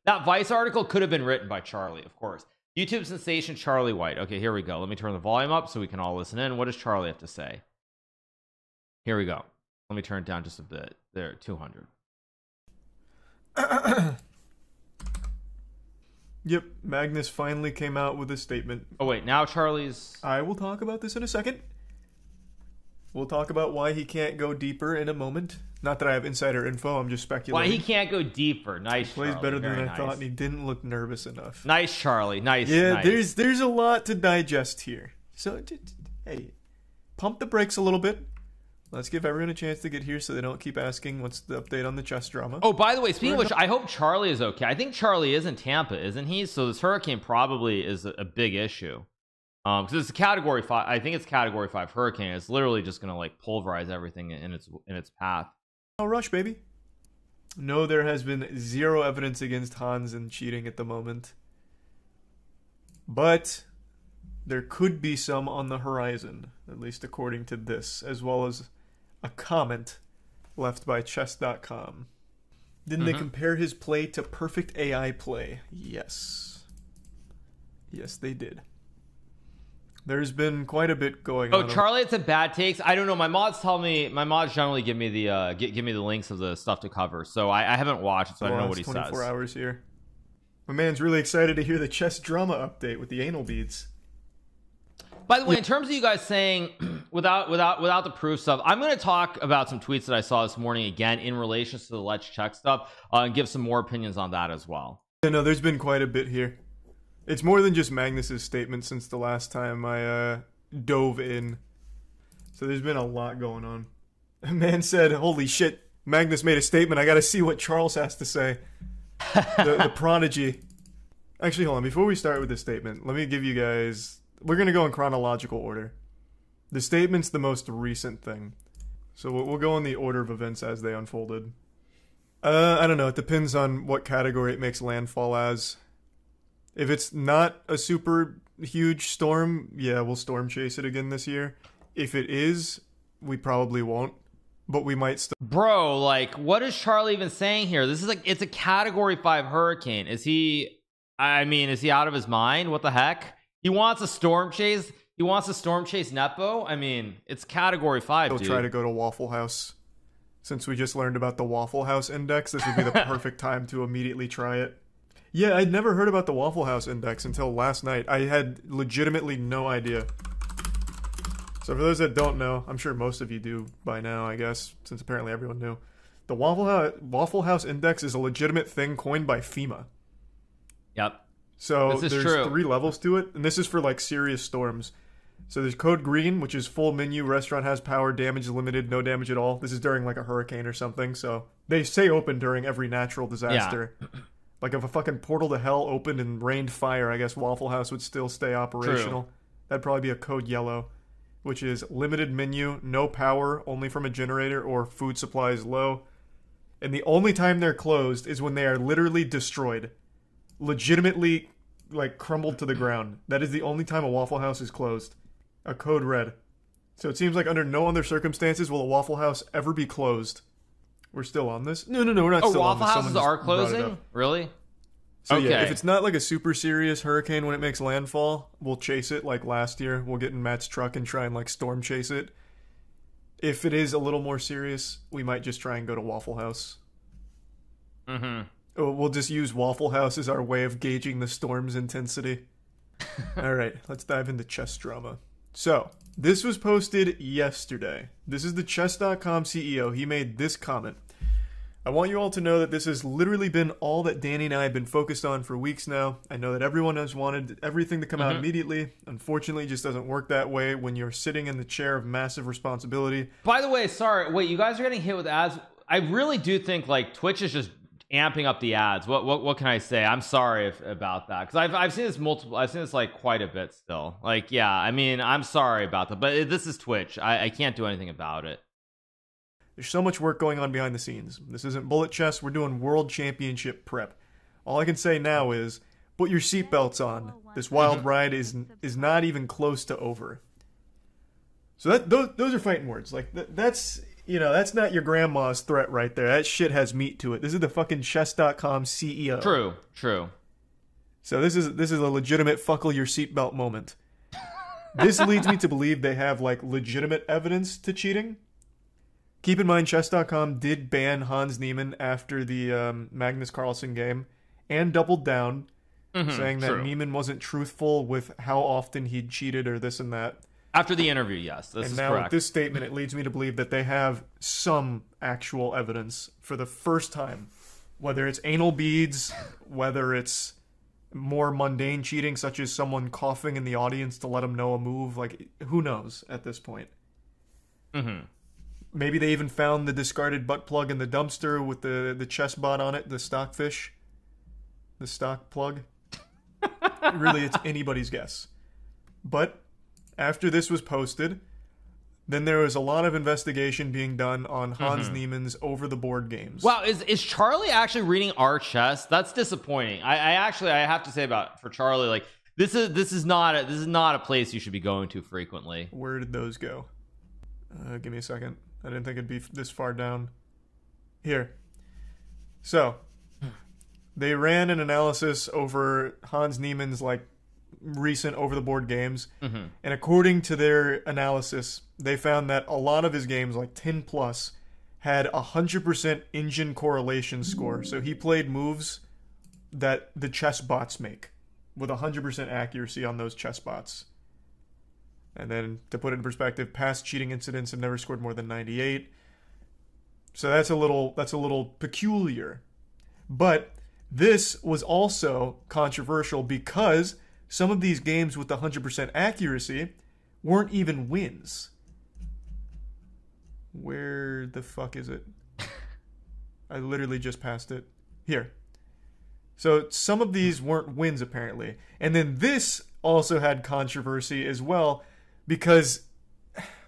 That Vice article could have been written by Charlie, of course. YouTube sensation Charlie White. Okay, here we go. Let me turn the volume up so we can all listen in. What does Charlie have to say? Here we go. Let me turn it down just a bit. There, 200. Yep, Magnus finally came out with a statement. Oh wait, now Charlie's... I will talk about this in a second. We'll talk about why he can't go deeper in a moment. Not that I have insider info, I'm just speculating. Why he can't go deeper. Nice, he plays Charlie. better than Very I nice. thought, and he didn't look nervous enough. Nice, Charlie. Nice. Yeah, nice. there's a lot to digest here. So, hey, pump the brakes a little bit. Let's give everyone a chance to get here so they don't keep asking what's the update on the chess drama. Oh, by the way, speaking of which, I hope Charlie is okay. I think Charlie is in Tampa, isn't he? So this hurricane probably is a big issue. Because it's a category 5. I think it's category 5 hurricane. It's literally just gonna like pulverize everything in its path. No rush, baby. No, there has been zero evidence against Hans and cheating at the moment. But there could be some on the horizon, at least according to this, as well as a comment left by chess.com. Didn't they compare his play to perfect AI play? Yes. Yes, they did. There's been quite a bit going on. Oh, Charlie had some bad takes. I don't know. My mods tell me. My mods generally give me the give me the links of the stuff to cover. So I haven't watched, so I don't know what he 24 says. hours here. My man's really excited to hear the chess drama update with the anal beads. By the way, in terms of you guys saying without the proof stuff, I'm going to talk about some tweets that I saw this morning again in relation to the Let's Check stuff and give some more opinions on that as well. Yeah, no, there's been quite a bit here. It's more than just Magnus's statement since the last time I dove in. So there's been a lot going on. A man said, holy shit, Magnus made a statement. I got to see what Charles has to say. The prodigy. Actually, hold on. Before we start with the statement, let me give you guys... We're going to go in chronological order. The statement's the most recent thing. So we'll go in the order of events as they unfolded. I don't know. It depends on what category it makes landfall as. If it's not a super huge storm, yeah, we'll storm chase it again this year. If it is, we probably won't. But we might still... Bro, like, what is Charlie even saying here? This is like, it's a category 5 hurricane. Is he... I mean, is he out of his mind? What the heck? He wants a storm chase. He wants to storm chase Nepo. I mean, it's category 5, He'll dude. try to go to Waffle House. Since we just learned about the Waffle House Index, this would be the perfect time to immediately try it. Yeah, I'd never heard about the Waffle House Index until last night. I had legitimately no idea. So for those that don't know, I'm sure most of you do by now, I guess, since apparently everyone knew. The Waffle House Index is a legitimate thing coined by FEMA. Yep. So there's true. 3 levels to it, and this is for like serious storms. So there's code green, which is full menu, restaurant has power, damage limited, no damage at all. This is during like a hurricane or something, so they stay open during every natural disaster. Yeah. Like if a fucking portal to hell opened and rained fire, I guess Waffle House would still stay operational. True. That'd probably be a code yellow, which is limited menu, no power, only from a generator, or food supplies low. And the only time they're closed is when they are literally destroyed. Legitimately, like, crumbled to the ground. That is the only time a Waffle House is closed. A code red. So it seems like under no other circumstances will a Waffle House ever be closed. We're still on this? No, we're not still on this. Waffle Houses are closing? Really? So okay. Yeah, if it's not like a super serious hurricane when it makes landfall, we'll chase it like last year. We'll get in Matt's truck and try and like storm chase it. If it is a little more serious, we might just try and go to Waffle House. We'll just use Waffle House as our way of gauging the storm's intensity. Alright, let's dive into chess drama. So, this was posted yesterday. This is the chess.com CEO. He made this comment. I want you all to know that this has literally been all that Danny and I have been focused on for weeks now. I know that everyone has wanted everything to come out immediately. Unfortunately, it just doesn't work that way when you're sitting in the chair of massive responsibility. By the way, sorry, wait, you guys are getting hit with ads? I really do think like Twitch is just amping up the ads. What can I say? I'm sorry about that, because I've seen this like quite a bit still. Like, yeah, I mean, I'm sorry about that, but this is Twitch. I can't do anything about it. There's so much work going on behind the scenes. This isn't bullet chess. We're doing world championship prep. All I can say now is put your seatbelts on. This wild ride is not even close to over. So those are fighting words. Like that's you know, that's not your grandma's threat right there. That shit has meat to it. This is the fucking chess.com CEO. True. So this is a legitimate fuckle your seatbelt moment. This leads me to believe they have like legitimate evidence to cheating. Keep in mind, chess.com did ban Hans Niemann after the Magnus Carlsen game and doubled down, saying that Niemann wasn't truthful with how often he'd cheated or this and that. After the interview, yes, this is correct. And now with this statement, it leads me to believe that they have some actual evidence for the first time. Whether it's anal beads, whether it's more mundane cheating, such as someone coughing in the audience to let them know a move. Like, who knows at this point? Maybe they even found the discarded butt plug in the dumpster with the chess bot on it, the stockfish. The stock plug. Really, it's anybody's guess. But after this was posted, then there was a lot of investigation being done on Hans Niemann's over-the-board games. Wow, is Charlie actually reading our chess? That's disappointing. I have to say for Charlie, like this is not a place you should be going to frequently. Where did those go? Give me a second. I didn't think it'd be this far down. Here. So they ran an analysis over Hans Niemann's like recent over-the-board games, and according to their analysis, they found that a lot of his games, like 10 plus, had 100% engine correlation score. So he played moves that the chess bots make with 100% accuracy on those chess bots. And then to put it in perspective, past cheating incidents have never scored more than 98. So that's a little peculiar. But this was also controversial because some of these games with 100% accuracy weren't even wins. Where the fuck is it? I literally just passed it. Here. So some of these weren't wins, apparently. And then this also had controversy as well because...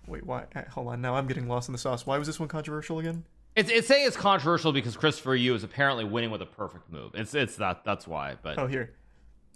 Wait, why? Hold on, now I'm getting lost in the sauce. Why was this one controversial again? It's saying it's controversial because Christopher Yu is apparently winning with a perfect move. That's why. But oh, here.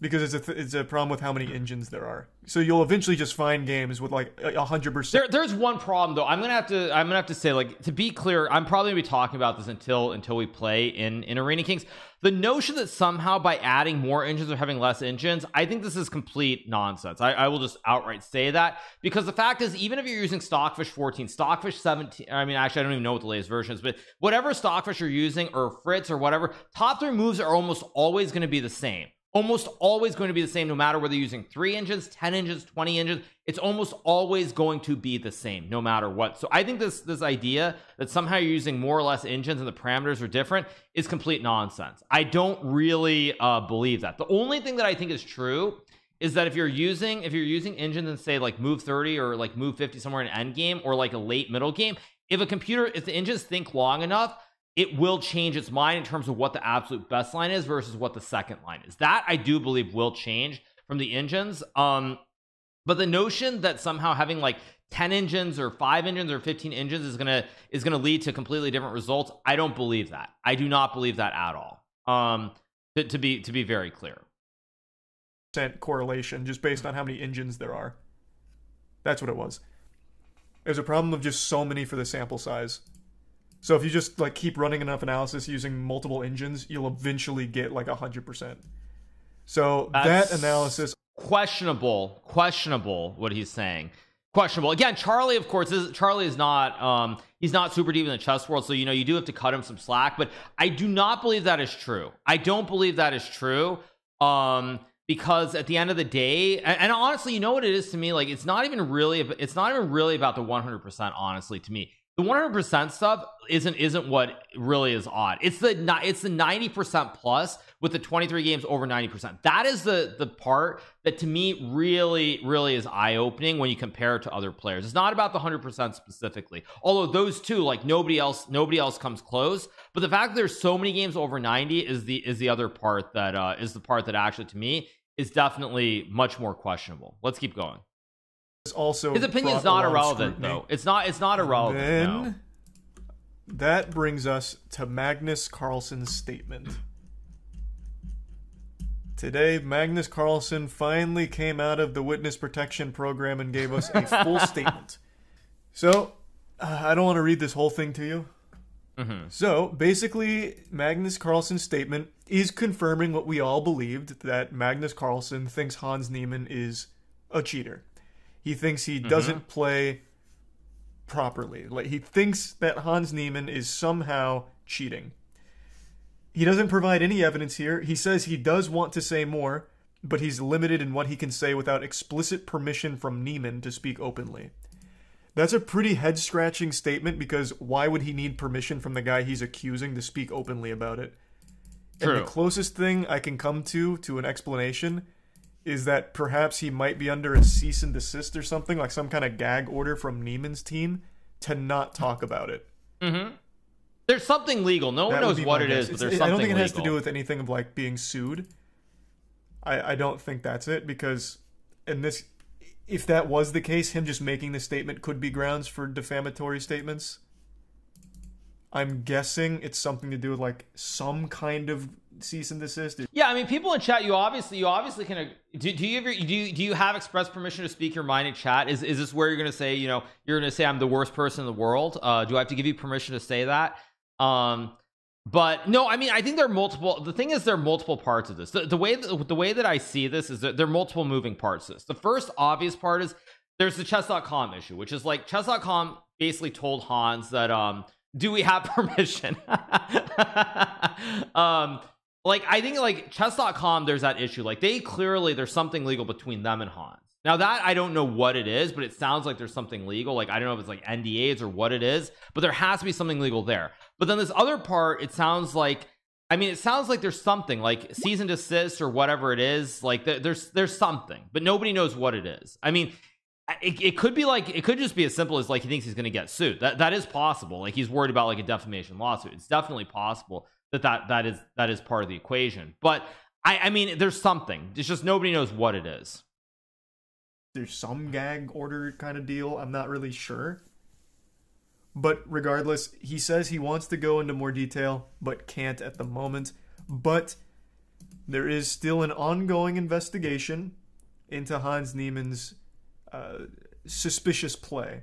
Because it's a problem with how many engines there are. So you'll eventually just find games with like 100%. There's one problem though. I'm gonna have to say, like, to be clear, I'm probably gonna be talking about this until we play in Arena Kings. The notion that somehow by adding more engines or having less engines, I think this is complete nonsense. I will just outright say that, because the fact is, even if you're using Stockfish 14, Stockfish 17, I mean, actually I don't even know what the latest version is, but whatever Stockfish you're using, or Fritz or whatever, top 3 moves are almost always going to be the same. Almost always going to be the same, no matter whether you're using 3 engines, 10 engines, 20 engines. It's almost always going to be the same, no matter what. So I think this idea that somehow you're using more or less engines and the parameters are different is complete nonsense. I don't really believe that. The only thing that I think is true is that if you're using engines and say like move 30 or like move 50 somewhere in end game or like a late middle game, if the engines think long enough, it will change its mind in terms of what the absolute best line is versus what the second line is. That I do believe will change from the engines. But the notion that somehow having like 10 engines or 5 engines or 15 engines is gonna lead to completely different results, I don't believe that. I do not believe that at all. To be very clear. Correlation just based on how many engines there are. That's what it was. There's a problem of just so many for the sample size. So if you just like keep running enough analysis using multiple engines, you'll eventually get like 100%. So that's that analysis, questionable what he's saying. Questionable. Again, Charlie, of course, Charlie is not he's not super deep in the chess world, so you do have to cut him some slack, but I do not believe that is true. I don't believe that is true. Because at the end of the day, and honestly, you know what it is to me, like it's not even really about the 100%. Honestly, to me, the 100% stuff isn't what really is odd. It's the 90% plus with the 23 games over 90%. That is the part that to me really is eye-opening when you compare it to other players. It's not about the 100% specifically, although those two, like nobody else comes close. But the fact that there's so many games over 90 is the other part that is the part that actually to me is definitely much more questionable. Let's keep going. Also, his opinion is not irrelevant, though. It's not irrelevant. Then no. That brings us to Magnus Carlsen's statement. Today, Magnus Carlsen finally came out of the witness protection program and gave us a full statement. So, I don't want to read this whole thing to you. Mm-hmm. So basically, Magnus Carlsen's statement is confirming what we all believed, that Magnus Carlsen thinks Hans Niemann is a cheater. He thinks he doesn't play properly. Like, he thinks that Hans Niemann is somehow cheating. He doesn't provide any evidence here. He says he does want to say more, but he's limited in what he can say without explicit permission from Niemann to speak openly. That's a pretty head-scratching statement, because why would he need permission from the guy he's accusing to speak openly about it? True. And the closest thing I can come to an explanation is that perhaps he might be under a cease and desist or something, like some kind of gag order from Niemann's team to not talk about it. Mm-hmm. There's something legal. No one knows what it is, but there's something legal. I don't think it has to do with anything of like being sued. I don't think that's it, because in this, if that was the case, him just making the statement could be grounds for defamatory statements. I'm guessing it's something to do with like some kind of cease and desist. Yeah, I mean, people in chat, you obviously can. Do you have express permission to speak your mind in chat? Is this where you're going to say, you know, you're going to say I'm the worst person in the world? Do I have to give you permission to say that? But no, I mean, I think there are multiple. The thing is, there are multiple parts of this. The way that I see this is that there are multiple moving parts to this. The first obvious part is there's the chess.com issue, which is like chess.com basically told Hans that do we have permission? Like, I think like chess.com, there's that issue. Like, there's something legal between them and Hans. Now that I don't know what it is, but it sounds like there's something legal. Like, I don't know if it's like NDAs or what it is, but there has to be something legal there. But then this other part, it sounds like, I mean, it sounds like there's something like cease and desist or whatever it is. Like there's something, but nobody knows what it is. I mean, it could be like, it could just be as simple as like he thinks he's going to get sued. That is possible. Like, he's worried about like a defamation lawsuit. It's definitely possible that is part of the equation. But I mean, there's something. It's just nobody knows what it is. There's some gag order kind of deal. I'm not really sure. But regardless, he says he wants to go into more detail, but can't at the moment. But there is still an ongoing investigation into Hans Niemann's suspicious play.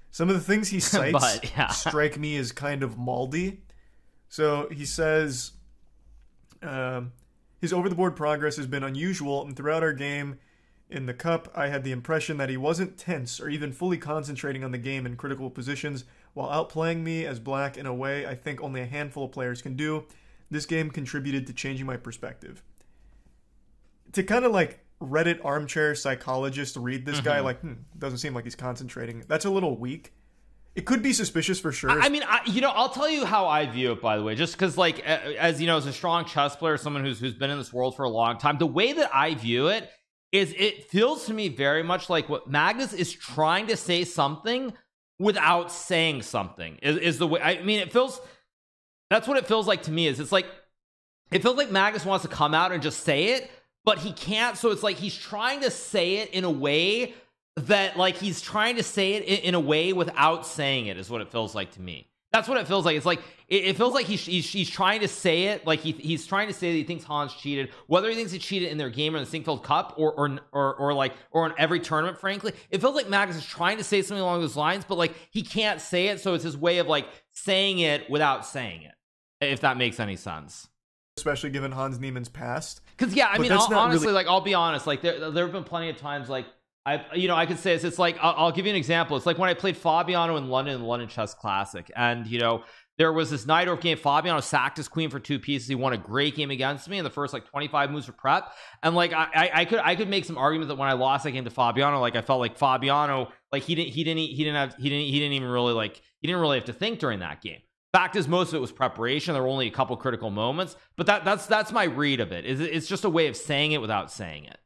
Some of the things he cites strike me as kind of moldy. So he says his over-the-board progress has been unusual, and throughout our game in the cup, I had the impression that he wasn't tense or even fully concentrating on the game in critical positions while outplaying me as black in a way I think only a handful of players can do. This game contributed to changing my perspective. To kind of like Reddit armchair psychologist read this guy like, doesn't seem like he's concentrating. That's a little weak. It could be suspicious for sure. I mean, I'll tell you how I view it, by the way, just because, like, as you know, as a strong chess player, someone who's been in this world for a long time, the way that I view it is it feels to me very much like what Magnus is trying to say something without saying something is the way. I mean, that's what it feels like to me. It's like, it feels like Magnus wants to come out and just say it, but he can't. So it's like he's trying to say it in a way that, like, he's trying to say it in a way without saying it, is what it feels like to me. That's what it feels like. It's like it feels like he's trying to say it, like he's trying to say that he thinks Hans cheated, whether he thinks he cheated in their game or in the Sinkfeld Cup or in every tournament. Frankly, it feels like Magnus is trying to say something along those lines, but like he can't say it, so it's his way of like saying it without saying it, if that makes any sense. Especially given Hans Niemann's past. Because I mean, honestly, really... like, I'll be honest, like there have been plenty of times, like, I could say this. It's like, I'll give you an example. It's like when I played Fabiano in the London Chess Classic, and there was this Najdorf game. Fabiano sacked his queen for 2 pieces. He won a great game against me in the first like 25 moves of prep, and like I could make some argument that when I lost that game to Fabiano, like I felt like Fabiano, like he didn't really have to think during that game. Fact is, most of it was preparation. There were only a couple critical moments, but that's my read of it. It's just a way of saying it without saying it.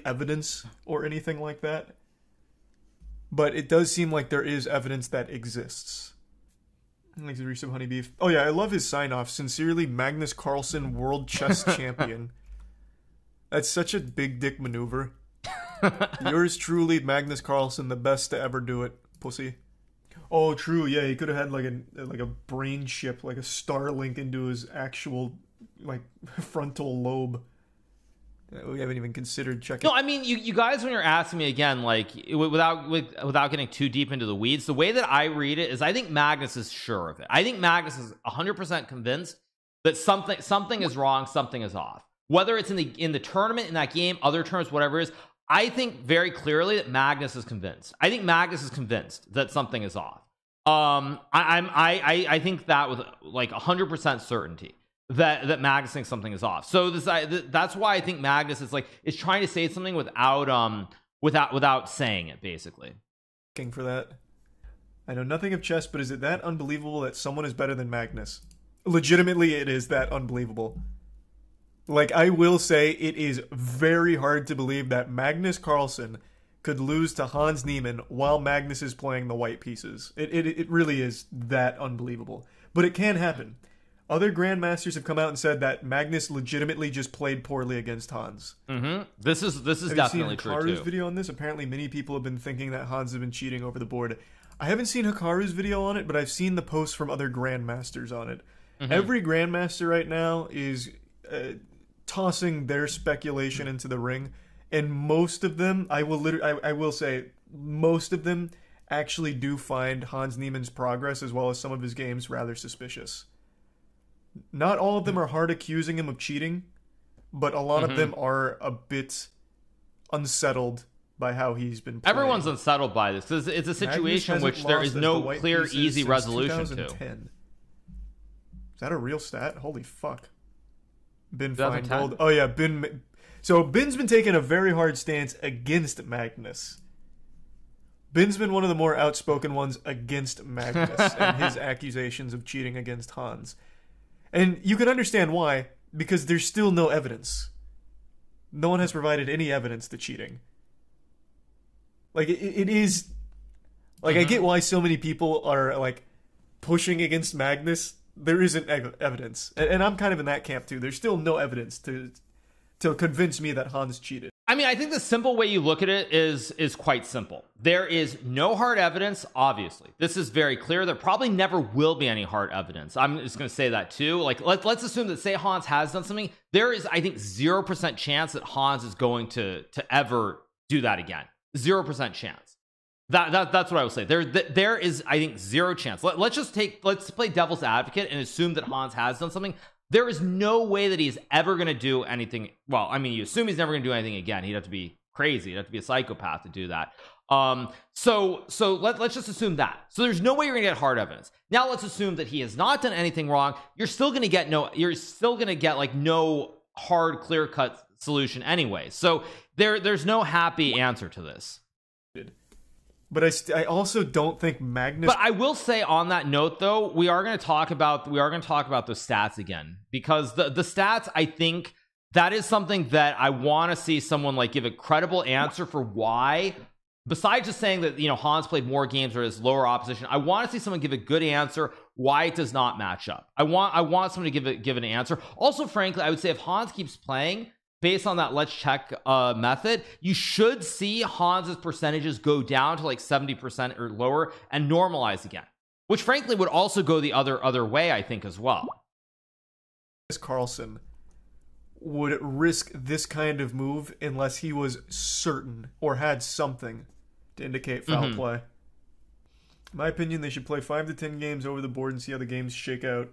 Evidence or anything like that, but it does seem like there is evidence that exists. Like the recent honey beef. Oh yeah, I love his sign off. Sincerely, Magnus Carlsen, world chess champion. That's such a big dick maneuver. Yours truly, Magnus Carlsen, the best to ever do it, pussy. Oh, true. Yeah, he could have had like a brain chip, like a Starlink into his actual like frontal lobe. We haven't even considered checking. No, I mean, you guys, when you're asking me again, like without getting too deep into the weeds, the way that I read it is I think Magnus is sure of it. I think Magnus is 100% convinced that something is wrong, something is off. Whether it's in the tournament, in that game, other tournaments, whatever it is, I think very clearly that Magnus is convinced. I think Magnus is convinced that something is off. I think that with like 100% certainty that Magnus thinks something is off. So that's why I think Magnus is trying to say something without saying it, basically. Looking for that. I know nothing of chess, but is it that unbelievable that someone is better than Magnus? Legitimately, it is that unbelievable. Like, I will say it is very hard to believe that Magnus Carlsen could lose to Hans Niemann while Magnus is playing the white pieces. It really is that unbelievable. But it can happen. Other grandmasters have come out and said that Magnus legitimately just played poorly against Hans. This is definitely true too. Have you seen Hikaru's video on this? Apparently many people have been thinking that Hans has been cheating over the board. I haven't seen Hikaru's video on it, but I've seen the posts from other grandmasters on it. Every grandmaster right now is tossing their speculation into the ring, and most of them, I will say, most of them actually do find Hans Niemann's progress as well as some of his games rather suspicious. Not all of them are hard accusing him of cheating, but a lot of them are a bit unsettled by how he's been playing. Everyone's unsettled by this because it's a situation in which there is no clear, easy resolution to. Is that a real stat? Holy fuck. Bin Feingold. Oh yeah, Bin. So Bin's been taking a very hard stance against Magnus. Bin's been one of the more outspoken ones against Magnus and his accusations of cheating against Hans. And you can understand why, because there's still no evidence. No one has provided any evidence to cheating. Like, it is... Like, I get why so many people are, like, pushing against Magnus. There isn't evidence. And I'm kind of in that camp, too. There's still no evidence to convince me that Hans cheated. I mean, I think the simple way you look at it is quite simple. There is no hard evidence, obviously. This is very clear. There probably never will be any hard evidence. I'm just going to say that too. Like, let's assume that, say, Hans has done something. There is, I think, 0% chance that Hans is going to ever do that again. 0% chance. That's what I will say. There is, I think, 0 chance. Let's play devil's advocate and assume that Hans has done something. There is no way that he's ever going to do anything. Well, I mean, you assume he's never going to do anything again. He'd have to be crazy. He'd have to be a psychopath to do that. So let's just assume that. So there's no way you're going to get hard evidence. Now let's assume that he has not done anything wrong. You're still going to get like no hard, clear-cut solution anyway. So there's no happy answer to this. But I also don't think Magnus. But I will say on that note, though, we are going to talk about the stats again, because the stats, I think that is something that I want to see someone like give a credible answer for why. Besides just saying that, you know, Hans played more games or his lower opposition, I want to see someone give a good answer why it does not match up. I want someone to give an answer. Also, frankly, I would say if Hans keeps playing based on that let's check method, you should see Hans's percentages go down to like 70% or lower and normalize again, which frankly would also go the other way, I think, as well. Carlsen would risk this kind of move unless he was certain or had something to indicate foul play. In my opinion, they should play 5 to 10 games over the board and see how the games shake out.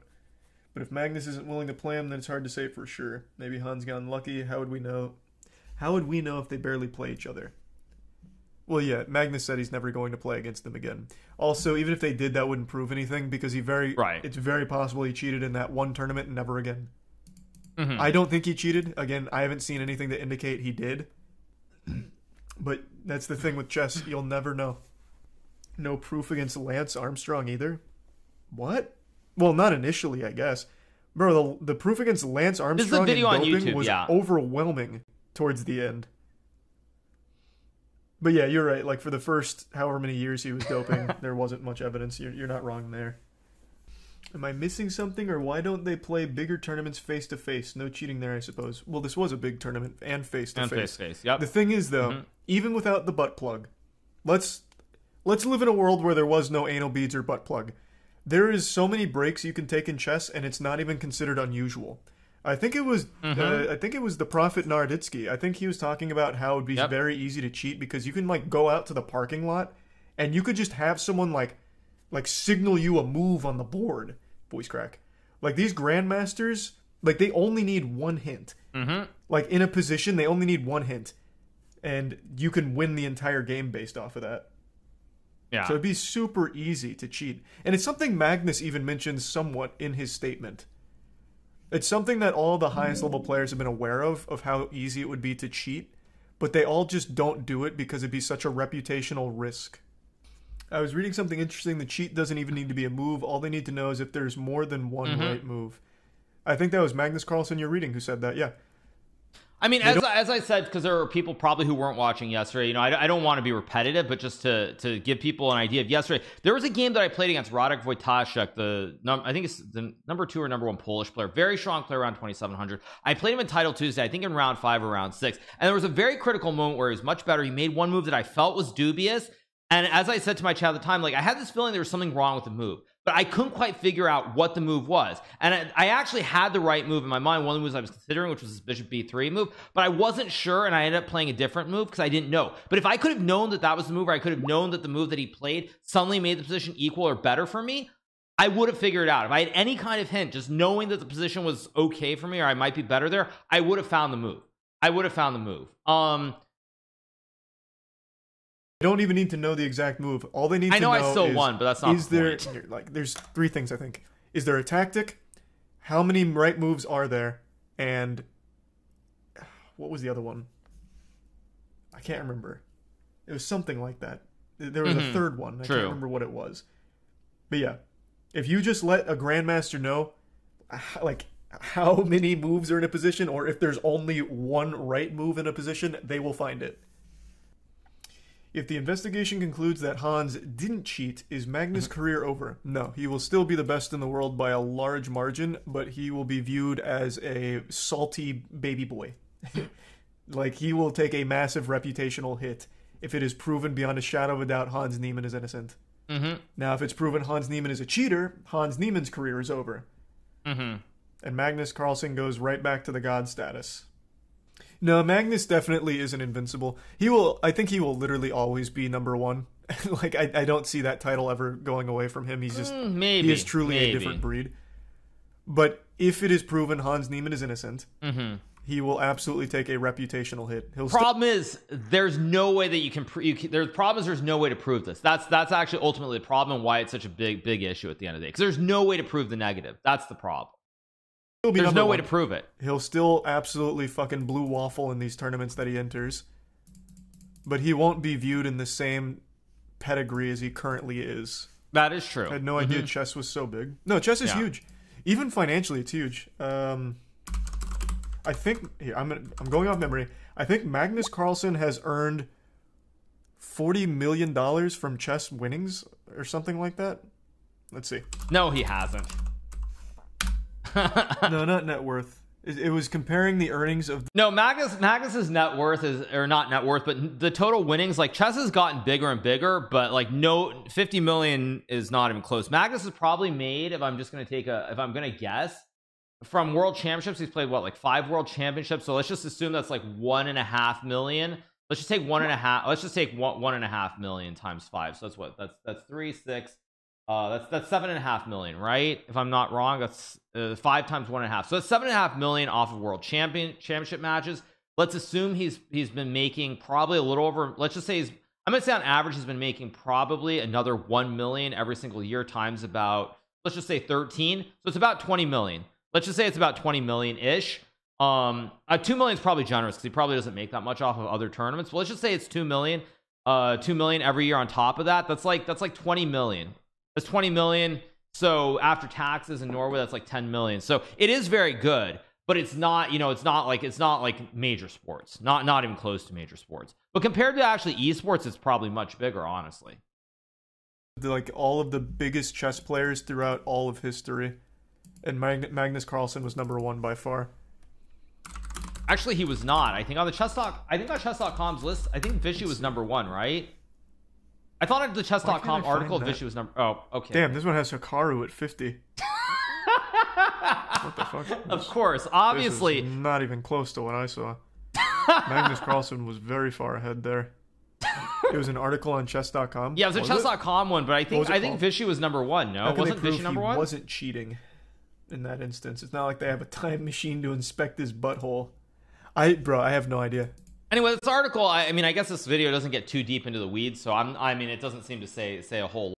But if Magnus isn't willing to play him, then it's hard to say for sure. Maybe Hans got unlucky. How would we know? How would we know if they barely play each other? Well, yeah, Magnus said he's never going to play against them again. Also, even if they did, that wouldn't prove anything because it's very possible he cheated in that one tournament and never again. I don't think he cheated. Again, I haven't seen anything to indicate he did. But that's the thing with chess. You'll never know. No proof against Lance Armstrong either. What? Well, not initially, I guess. Bro, the proof against Lance Armstrong in doping was overwhelming towards the end. But yeah, you're right. Like, for the first however many years he was doping, there wasn't much evidence. You're not wrong there. Am I missing something, or why don't they play bigger tournaments face-to-face? No cheating there, I suppose. Well, this was a big tournament, and face-to-face. And face-to-face, yep. The thing is, though, even without the butt plug, let's live in a world where there was no anal beads or butt plug. There is so many breaks you can take in chess, and it's not even considered unusual. I think it was the Prophet Narditsky. I think he was talking about how it would be very easy to cheat because you can like go out to the parking lot and you could just have someone like signal you a move on the board. Voice crack. Like these grandmasters, like they only need one hint. Like in a position, they only need one hint, and you can win the entire game based off of that. Yeah. So it'd be super easy to cheat, and it's something Magnus even mentions somewhat in his statement. It's something that all the highest level players have been aware of how easy it would be to cheat, but they all just don't do it because it'd be such a reputational risk. I was reading something interesting. The cheat doesn't even need to be a move. All they need to know is if there's more than one right move. I think that was Magnus Carlsen you're reading who said that, yeah. I mean, as I said, because there are people probably who weren't watching yesterday, you know, I don't want to be repetitive, but just to give people an idea of yesterday, there was a game that I played against Radek Wojtaszek, I think it's the number 2 or number 1 Polish player, very strong player around 2,700. I played him in Title Tuesday, I think in round 5 or round 6, and there was a very critical moment where he was much better. He made one move that I felt was dubious, and as I said to my chat at the time, like I had this feeling there was something wrong with the move, but I couldn't quite figure out what the move was. And I actually had the right move in my mind. One of the moves I was considering, which was this bishop b3 move, but I wasn't sure, and I ended up playing a different move because I didn't know. But if I could have known that that was the move, or I could have known that the move that he played suddenly made the position equal or better for me, I would have figured it out. If I had any kind of hint, just knowing that the position was okay for me, or I might be better there, I would have found the move. Don't even need to know the exact move. All they need to know I still won, but that's not is there like there's 3 things I think. Is there a tactic? How many right moves are there? And what was the other one? I can't remember. It was something like that. There was a third one. I can't remember what it was. But yeah, if you just let a grandmaster know like how many moves are in a position, or if there's only one right move in a position, they will find it. If the investigation concludes that Hans didn't cheat, is Magnus' career over? No, he will still be the best in the world by a large margin, but he will be viewed as a salty baby boy. Like, he will take a massive reputational hit if it is proven beyond a shadow of a doubt Hans Niemann is innocent. Now, if it's proven Hans Niemann is a cheater, Hans Niemann's career is over. And Magnus Carlsen goes right back to the god status. No, Magnus definitely isn't invincible. I think he will literally always be number 1. Like, I don't see that title ever going away from him. He's just, he is truly a different breed. But if it is proven Hans Niemann is innocent, he will absolutely take a reputational hit. Problem is, there's no way that you can. There's no way to prove this. That's actually ultimately the problem, and why it's such a big issue at the end of the day. Because there's no way to prove the negative. That's the problem. There's no way to prove it. He'll still absolutely fucking blue waffle in these tournaments that he enters. But he won't be viewed in the same pedigree as he currently is. That is true. I had no idea chess was so big. No, chess is huge. Even financially, it's huge. I think... Here, I'm going off memory. I think Magnus Carlsen has earned $40 million from chess winnings or something like that. Let's see. No, he hasn't. No, not net worth. It was comparing the earnings of... No, Magnus's net worth is... Or not net worth, but the total winnings. Like, chess has gotten bigger and bigger, but like, no... 50 million is not even close. Magnus has probably made, if I'm going to guess, from world championships, he's played, what, like 5 world championships? So let's just assume that's like 1.5 million. Let's just take 1.5... Let's just take 1.5 million times 5. So that's what? That's 3, 6... that's 7.5 million, right? If I'm not wrong, that's 5 times 1.5. So that's 7.5 million off of world championship matches. Let's assume he's been making probably a little over. Let's just say I'm gonna say on average he's been making probably another 1 million every single year times about, let's just say 13. So it's about 20 million. Let's just say it's about 20 million ish. 2 million is probably generous because he probably doesn't make that much off of other tournaments. But let's just say it's 2 million. 2 million every year on top of that. That's like 20 million. That's 20 million. So after taxes in Norway, that's like 10 million. So it is very good, but it's not, it's not like major sports, not even close to major sports. But compared to actually esports, it's probably much bigger, honestly. Like all of the biggest chess players throughout all of history, and Magnus Carlsen was number 1 by far. Actually, he was not. I think on chess.com's list, I think Vishy was number 1, right? I thought on the chess.com article Vishy was number... Oh, okay. Damn, this one has Hikaru at 50. What the fuck? Of course, This obviously. is not even close to what I saw. Magnus Carlsen was very far ahead there. It was an article on chess.com. Yeah, it was a chess.com one, but I think called? Vishy was number one. No, wasn't Vishy number one? He wasn't cheating in that instance. It's not like they have a time machine to inspect his butthole. I have no idea. Anyway, this article, I mean, I guess this video doesn't get too deep into the weeds, so I mean, it doesn't seem to say a whole